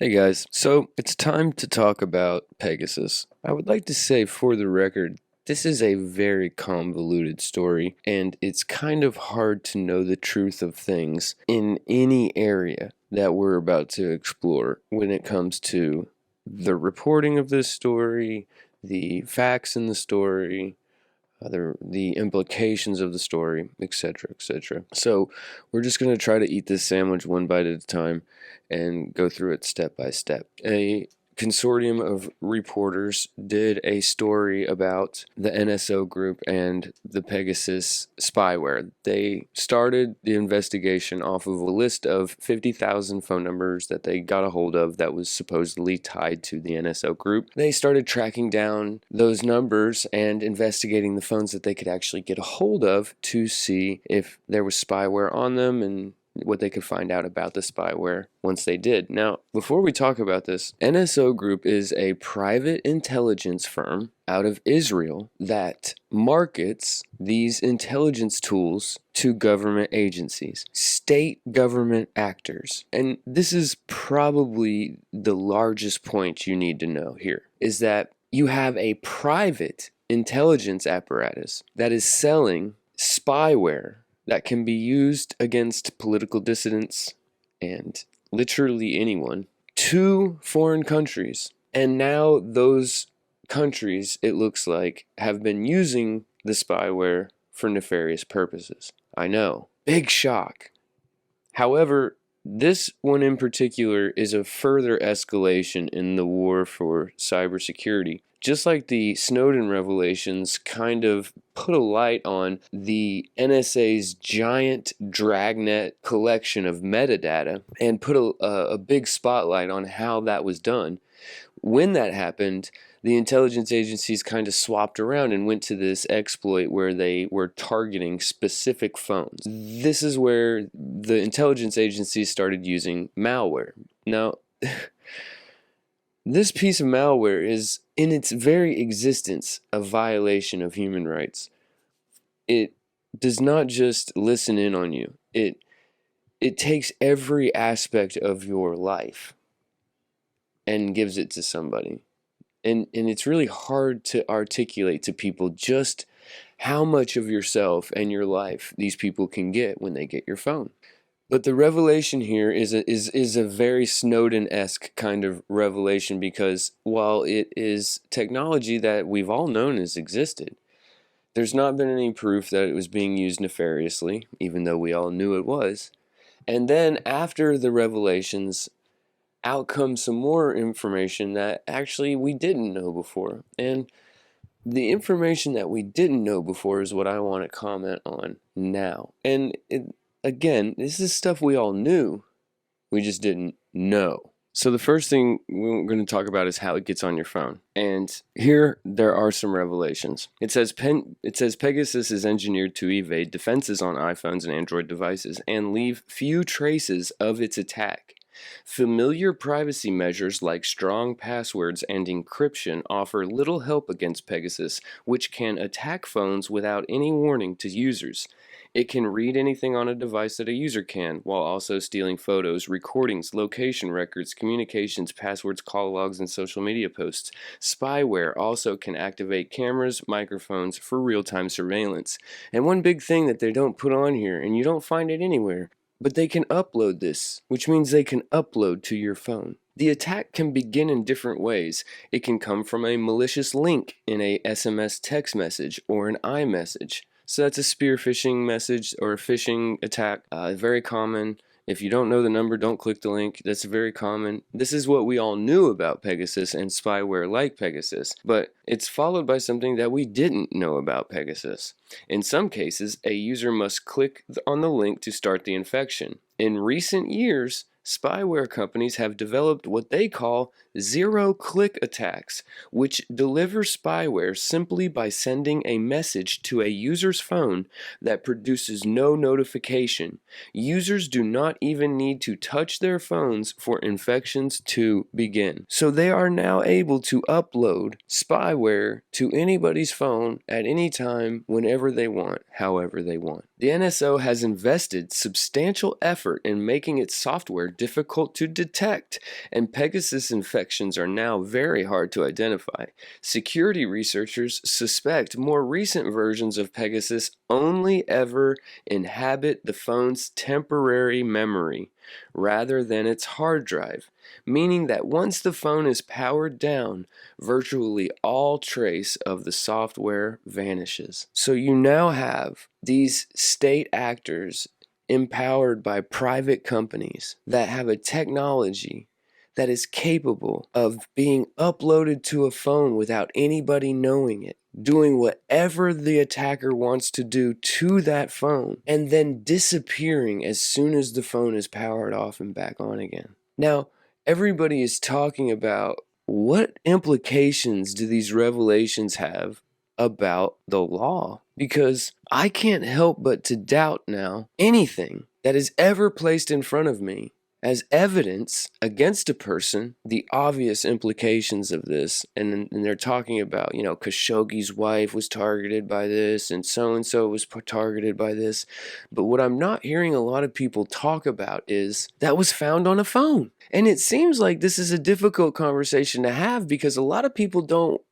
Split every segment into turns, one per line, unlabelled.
Hey guys, so it's time to talk about PegaSUS. I would like to say for the record, this is a very convoluted story, and it's kind of hard to know the truth of things in any area that we're about to explore when it comes to the reporting of this story, the facts in the story, the implications of the story, etc., etc. So we're just going to try to eat this sandwich one bite at a time and go through it step by step. A consortium of reporters did a story about the NSO Group and the PegaSUS spyware. They started the investigation off of a list of 50,000 phone numbers that they got a hold of that was supposedly tied to the NSO Group. They started tracking down those numbers and investigating the phones that they could actually get a hold of to see if there was spyware on them and what they could find out about the spyware once they did. Now, before we talk about this, NSO Group is a private intelligence firm out of Israel that markets these intelligence tools to government agencies, state government actors. And this is probably the largest point you need to know here, is that you have a private intelligence apparatus that is selling spyware that can be used against political dissidents and literally anyone to foreign countries. And now those countries, it looks like, have been using the spyware for nefarious purposes. I know. Big shock. However, this one in particular is a further escalation in the war for cybersecurity. Just like the Snowden revelations kind of put a light on the NSA's giant dragnet collection of metadata and put a big spotlight on how that was done. When that happened, the intelligence agencies kind of swapped around and went to this exploit where they were targeting specific phones. This is where the intelligence agencies started using malware. Now, this piece of malware is, in its very existence, a violation of human rights. It does not just listen in on you. It takes every aspect of your life and gives it to somebody. And it's really hard to articulate to people just how much of yourself and your life these people can get when they get your phone. But the revelation here is a very Snowden-esque kind of revelation, because while it is technology that we've all known has existed, there's not been any proof that it was being used nefariously, even though we all knew it was. And then after the revelations, out comes some more information that actually we didn't know before. And the information that we didn't know before is what I want to comment on now. And again, this is stuff we all knew, we just didn't know. So the first thing we're going to talk about is how it gets on your phone. And here there are some revelations. It says PegaSUS is engineered to evade defenses on iPhones and Android devices and leave few traces of its attack. Familiar privacy measures like strong passwords and encryption offer little help against PegaSUS, which can attack phones without any warning to users. It can read anything on a device that a user can, while also stealing photos, recordings, location records, communications, passwords, call logs, and social media posts. Spyware also can activate cameras, microphones for real-time surveillance. And one big thing that they don't put on here, and you don't find it anywhere, but they can upload this, which means they can upload to your phone. The attack can begin in different ways. It can come from a malicious link in a SMS text message or an iMessage. So that's a spear phishing message or a phishing attack. Very common. If you don't know the number, don't click the link. That's very common. This is what we all knew about PegaSUS and spyware like PegaSUS, but it's followed by something that we didn't know about PegaSUS. In some cases, a user must click on the link to start the infection. In recent years, spyware companies have developed what they call zero-click attacks, which deliver spyware simply by sending a message to a user's phone that produces no notification. Users do not even need to touch their phones for infections to begin. So they are now able to upload spyware to anybody's phone at any time, whenever they want, however they want. The NSO has invested substantial effort in making its software difficult to detect, and PegaSUS infections are now very hard to identify. Security researchers suspect more recent versions of PegaSUS only ever inhabit the phone's temporary memory rather than its hard drive, meaning that once the phone is powered down, virtually all trace of the software vanishes. So you now have these state actors empowered by private companies that have a technology that is capable of being uploaded to a phone without anybody knowing it, doing whatever the attacker wants to do to that phone, and then disappearing as soon as the phone is powered off and back on again. Now, everybody is talking about what implications do these revelations have about the law, because I can't help but to doubt now anything that is ever placed in front of me as evidence against a person, the obvious implications of this. And they're talking about, Khashoggi's wife was targeted by this and so was targeted by this. But what I'm not hearing a lot of people talk about is that was found on a phone. And it seems like this is a difficult conversation to have because a lot of people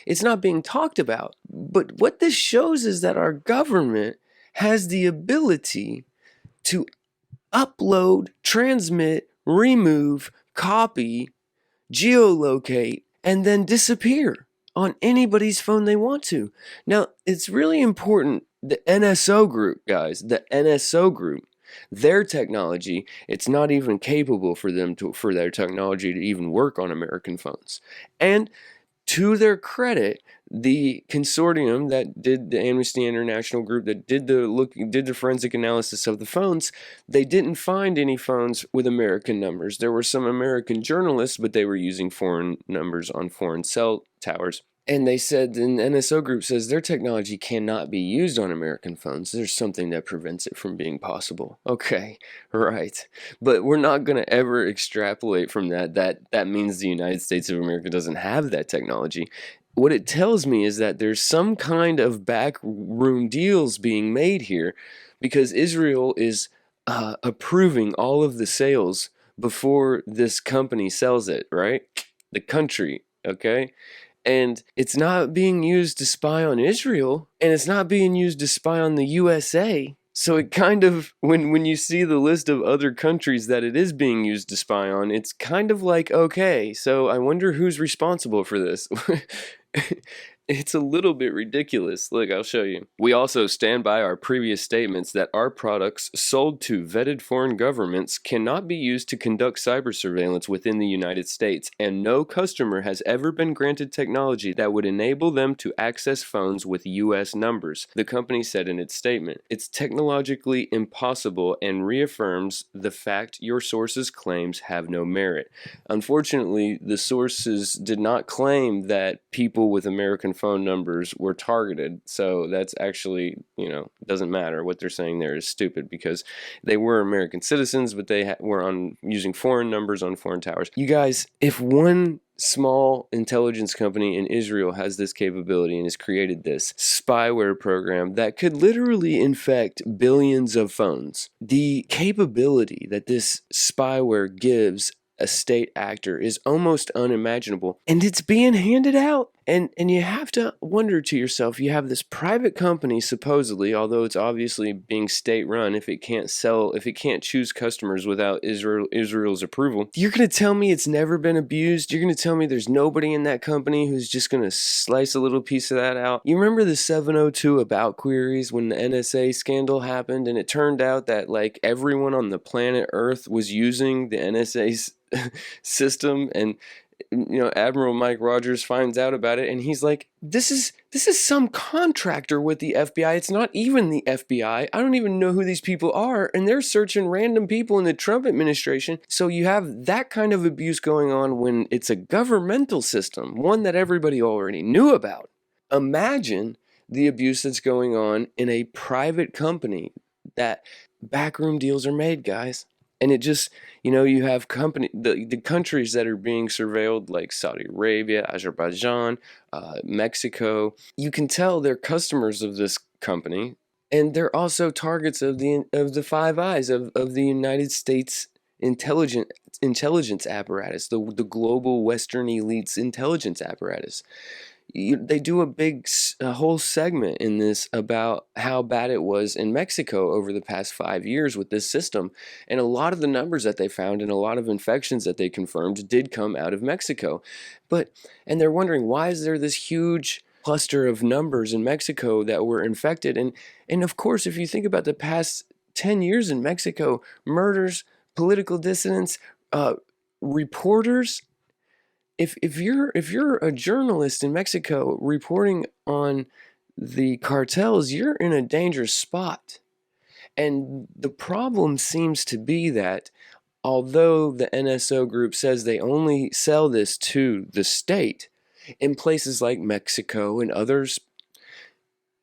it's not being talked about. But what this shows is that our government has the ability to upload, transmit, remove, copy, geolocate, and then disappear on anybody's phone they want to. Now, it's really important. The NSO Group, guys, the NSO Group, their technology, it's not even capable for their technology to even work on American phones. And to their credit, the consortium that did the Amnesty International group that did the forensic analysis of the phones, they didn't find any phones with American numbers. There were some American journalists, but they were using foreign numbers on foreign cell towers. And they said, and the NSO Group says their technology cannot be used on American phones. There's something that prevents it from being possible. Okay, right. But we're not going to ever extrapolate from that means the United States of America doesn't have that technology. What it tells me is that there's some kind of backroom deals being made here because Israel is approving all of the sales before this company sells it, right? The country, okay? And it's not being used to spy on Israel, and it's not being used to spy on the USA. So it kind of, when you see the list of other countries that it is being used to spy on, it's kind of like, okay, so I wonder who's responsible for this. It's a little bit ridiculous. Look, I'll show you. We also stand by our previous statements that our products sold to vetted foreign governments cannot be used to conduct cyber surveillance within the United States, and no customer has ever been granted technology that would enable them to access phones with U.S. numbers, the company said in its statement. It's technologically impossible and reaffirms the fact your source's claims have no merit. Unfortunately, the sources did not claim that people with American phone numbers were targeted, so that's actually, doesn't matter. What they're saying there is stupid because they were American citizens, but they were using foreign numbers on foreign towers. You guys, if one small intelligence company in Israel has this capability and has created this spyware program that could literally infect billions of phones, the capability that this spyware gives a state actor is almost unimaginable, and it's being handed out. And you have to wonder to yourself, you have this private company supposedly, although it's obviously being state run, if it can't choose customers without Israel's approval, you're going to tell me it's never been abused? You're going to tell me there's nobody in that company who's just going to slice a little piece of that out? You remember the 702 about queries when the NSA scandal happened, and it turned out that like everyone on the planet Earth was using the NSA's system, and Admiral Mike Rogers finds out about it, and he's like, this is some contractor with the FBI. It's not even the FBI. I don't even know who these people are, and they're searching random people in the Trump administration. So you have that kind of abuse going on when it's a governmental system, one that everybody already knew about. Imagine the abuse that's going on in a private company. That backroom deals are made, guys. And it just, you have the countries that are being surveilled, like Saudi Arabia, Azerbaijan, Mexico. You can tell they're customers of this company, and they're also targets of the Five Eyes of the United States intelligence apparatus, the global Western elite's intelligence apparatus. They do a whole segment in this about how bad it was in Mexico over the past 5 years with this system. And a lot of the numbers that they found and a lot of infections that they confirmed did come out of Mexico. And they're wondering, why is there this huge cluster of numbers in Mexico that were infected? And of course, if you think about the past 10 years in Mexico, murders, political dissidents, reporters, if you're a journalist in Mexico reporting on the cartels, you're in a dangerous spot. And the problem seems to be that although the NSO Group says they only sell this to the state, in places like Mexico and others,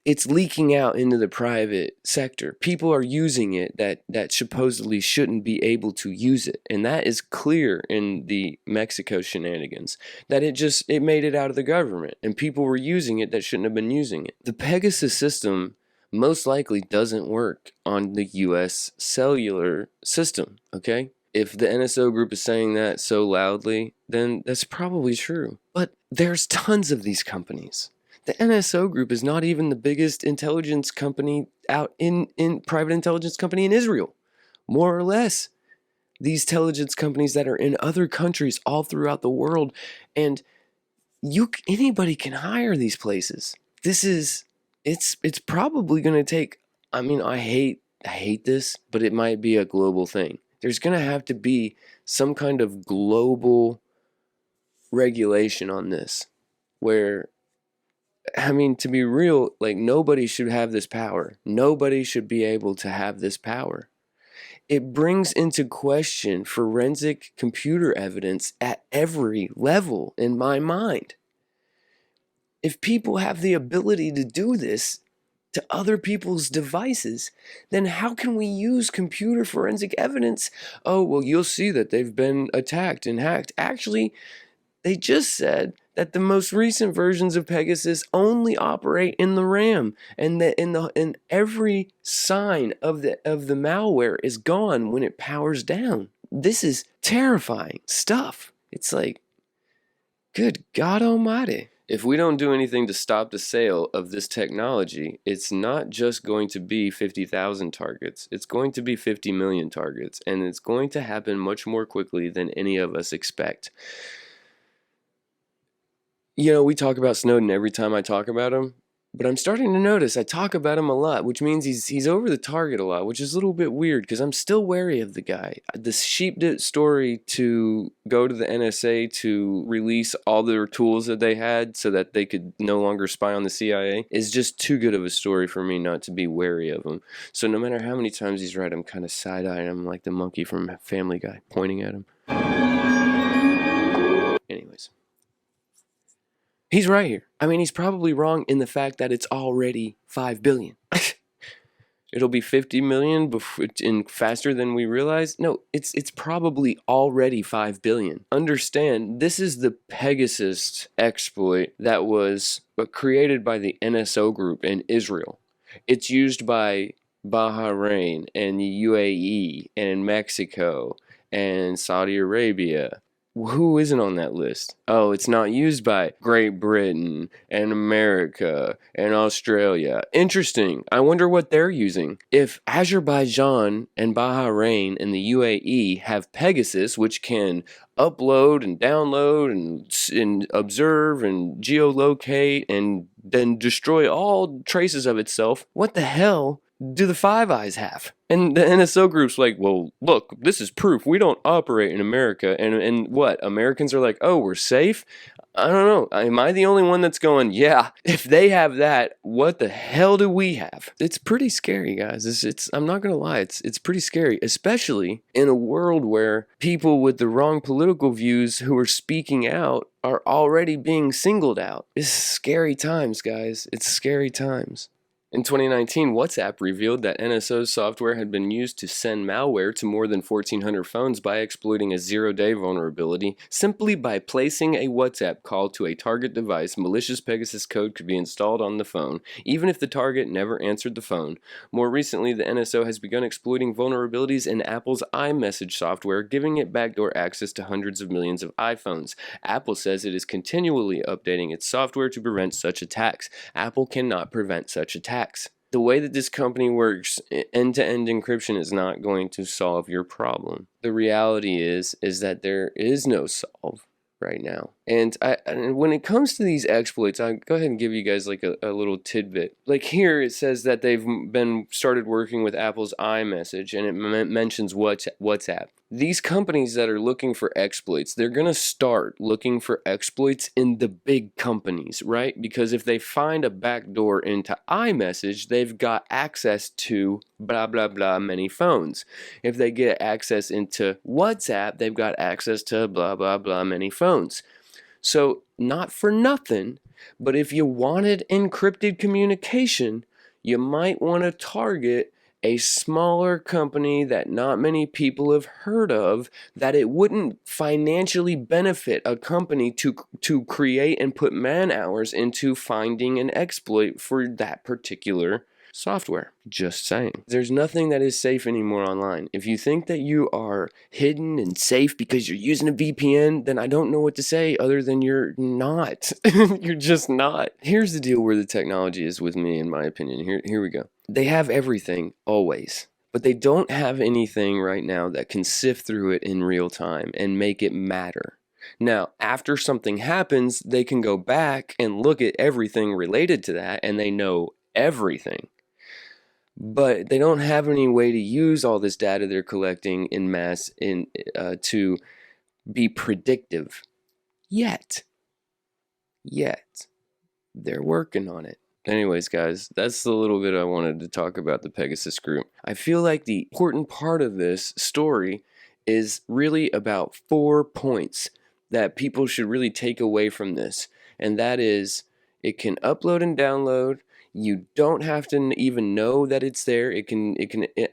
it's leaking out into the private sector. People are using it that supposedly shouldn't be able to use it. And that is clear in the Mexico shenanigans, that it made it out of the government and people were using it that shouldn't have been using it. The PegaSUS system most likely doesn't work on the US cellular system, okay? If the NSO Group is saying that so loudly, then that's probably true. But there's tons of these companies. The NSO Group is not even the biggest intelligence company out in private intelligence company in Israel. More or less, these intelligence companies that are in other countries all throughout the world, and anybody can hire these places. It's probably going to take. I mean, I hate this, but it might be a global thing. There's going to have to be some kind of global regulation on this, where, I mean, to be real, like, nobody should have this power. Nobody should be able to have this power. It brings into question forensic computer evidence at every level in my mind. If people have the ability to do this to other people's devices, then how can we use computer forensic evidence? Oh, well, you'll see that they've been attacked and hacked. Actually, they just said that the most recent versions of PegaSUS only operate in the RAM, and that in every sign of the malware is gone when it powers down. This is terrifying stuff. It's like, good God Almighty. If we don't do anything to stop the sale of this technology, it's not just going to be 50,000 targets. It's going to be 50 million targets, and it's going to happen much more quickly than any of us expect. You know, we talk about Snowden every time I talk about him, but I'm starting to notice I talk about him a lot, which means he's over the target a lot, which is a little bit weird because I'm still wary of the guy. The sheep story to go to the NSA to release all their tools that they had so that they could no longer spy on the CIA is just too good of a story for me not to be wary of him. So no matter how many times he's right, I'm kind of side-eyeing him like the monkey from Family Guy, pointing at him. Anyways. He's right here. I mean, he's probably wrong in the fact that it's already 5 billion. It'll be 50 million faster than we realize. No, it's probably already 5 billion. Understand, this is the PegaSUS exploit that was created by the NSO Group in Israel. It's used by Bahrain and the UAE and Mexico and Saudi Arabia. Who isn't on that list? Oh, it's not used by Great Britain and America and Australia. Interesting. I wonder what they're using. If Azerbaijan and Bahrain and the UAE have PegaSUS, which can upload and download and observe and geolocate and then destroy all traces of itself, what the hell do the Five Eyes have? And the NSO Group's like, well, look, this is proof. We don't operate in America. And what? Americans are like, oh, we're safe? I don't know. Am I the only one that's going, yeah, if they have that, what the hell do we have? It's pretty scary, guys. I'm not going to lie. It's pretty scary, especially in a world where people with the wrong political views who are speaking out are already being singled out. It's scary times, guys. It's scary times. In 2019, WhatsApp revealed that NSO's software had been used to send malware to more than 1,400 phones by exploiting a zero-day vulnerability. Simply by placing a WhatsApp call to a target device, malicious PegaSUS code could be installed on the phone, even if the target never answered the phone. More recently, the NSO has begun exploiting vulnerabilities in Apple's iMessage software, giving it backdoor access to hundreds of millions of iPhones. Apple says it is continually updating its software to prevent such attacks. Apple cannot prevent such attacks. The way that this company works, end-to-end encryption is not going to solve your problem. The reality is that there is no solve right now. And when it comes to these exploits, I'll go ahead and give you guys like a little tidbit. Like here it says that they've been started working with Apple's iMessage, and it mentions WhatsApp. These companies that are looking for exploits, they're going to start looking for exploits in the big companies, right? Because if they find a backdoor into iMessage, they've got access to blah, blah, blah many phones. If they get access into WhatsApp, they've got access to blah, blah, blah many phones. So, not for nothing, but if you wanted encrypted communication, you might want to target a smaller company that not many people have heard of, that it wouldn't financially benefit a company to create and put man hours into finding an exploit for that particular software. Just saying. There's nothing that is safe anymore online. If you think that you are hidden and safe because you're using a VPN, then I don't know what to say other than you're not. You're just not. Here's the deal where the technology is with me, in my opinion. Here we go. They have everything, always. But they don't have anything right now that can sift through it in real time and make it matter. Now, after something happens, they can go back and look at everything related to that, and they know everything. But they don't have any way to use all this data they're collecting in mass to be predictive yet. They're working on it. Anyways, guys, that's the little bit I wanted to talk about the PegaSUS Group. I feel like the important part of this story is really about 4 points that people should really take away from this. And that is, it can upload and download. You don't have to even know that it's there. It can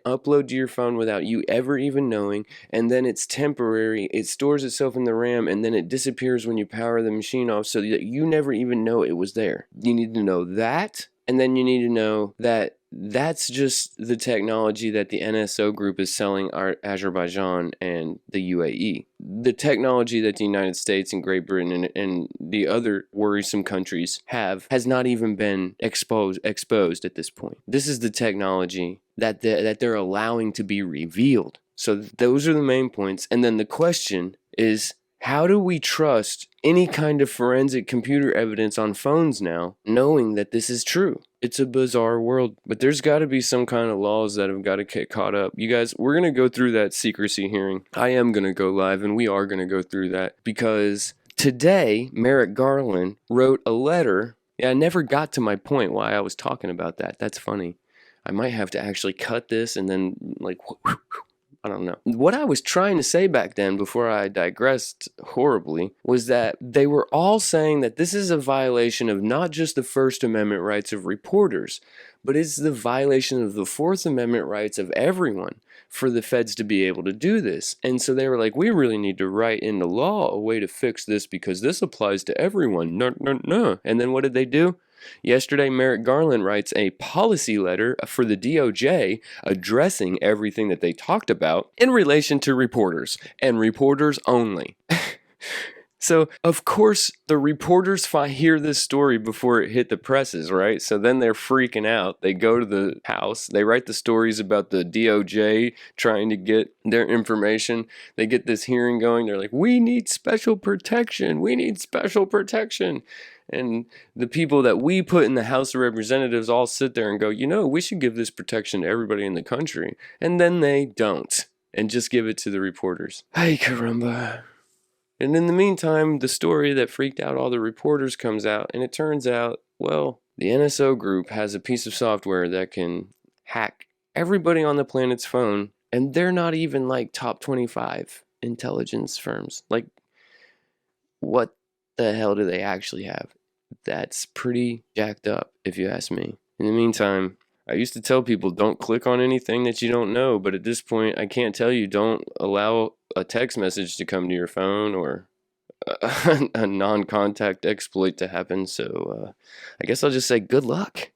upload to your phone without you ever even knowing, and then it's temporary. It stores itself in the RAM, and then it disappears when you power the machine off, so that you never even know it was there. You need to know that, and then you need to know that that's just the technology that the NSO Group is selling Azerbaijan and the UAE. The technology that the United States and Great Britain and the other worrisome countries have has not even been exposed at this point. This is the technology that they're allowing to be revealed. So those are the main points. And then the question is, how do we trust any kind of forensic computer evidence on phones now, knowing that this is true? It's a bizarre world, but there's got to be some kind of laws that have got to get caught up. You guys, we're going to go through that secrecy hearing. I am going to go live, and we are going to go through that, because today, Merrick Garland wrote a letter. Yeah, I never got to my point why I was talking about that. That's funny. I might have to actually cut this and then, like, I don't know. What I was trying to say back then, before I digressed horribly, was that they were all saying that this is a violation of not just the First Amendment rights of reporters, but it's the violation of the Fourth Amendment rights of everyone for the feds to be able to do this. And so they were like, we really need to write into law a way to fix this, because this applies to everyone. No. And then what did they do? Yesterday, Merrick Garland writes a policy letter for the DOJ addressing everything that they talked about in relation to reporters, and reporters only. So, of course, the reporters hear this story before it hit the presses, right? So then they're freaking out. They go to the House. They write the stories about the DOJ trying to get their information. They get this hearing going. They're like, we need special protection. We need special protection. And the people that we put in the House of Representatives all sit there and go, we should give this protection to everybody in the country. And then they don't, and just give it to the reporters. Ay, caramba. And in the meantime, the story that freaked out all the reporters comes out, and it turns out, well, the NSO Group has a piece of software that can hack everybody on the planet's phone, and they're not even like top 25 intelligence firms. Like, what the hell do they actually have? That's pretty jacked up, if you ask me. In the meantime, I used to tell people don't click on anything that you don't know, but at this point, I can't tell you don't allow a text message to come to your phone or a non contact exploit to happen. So I guess I'll just say good luck.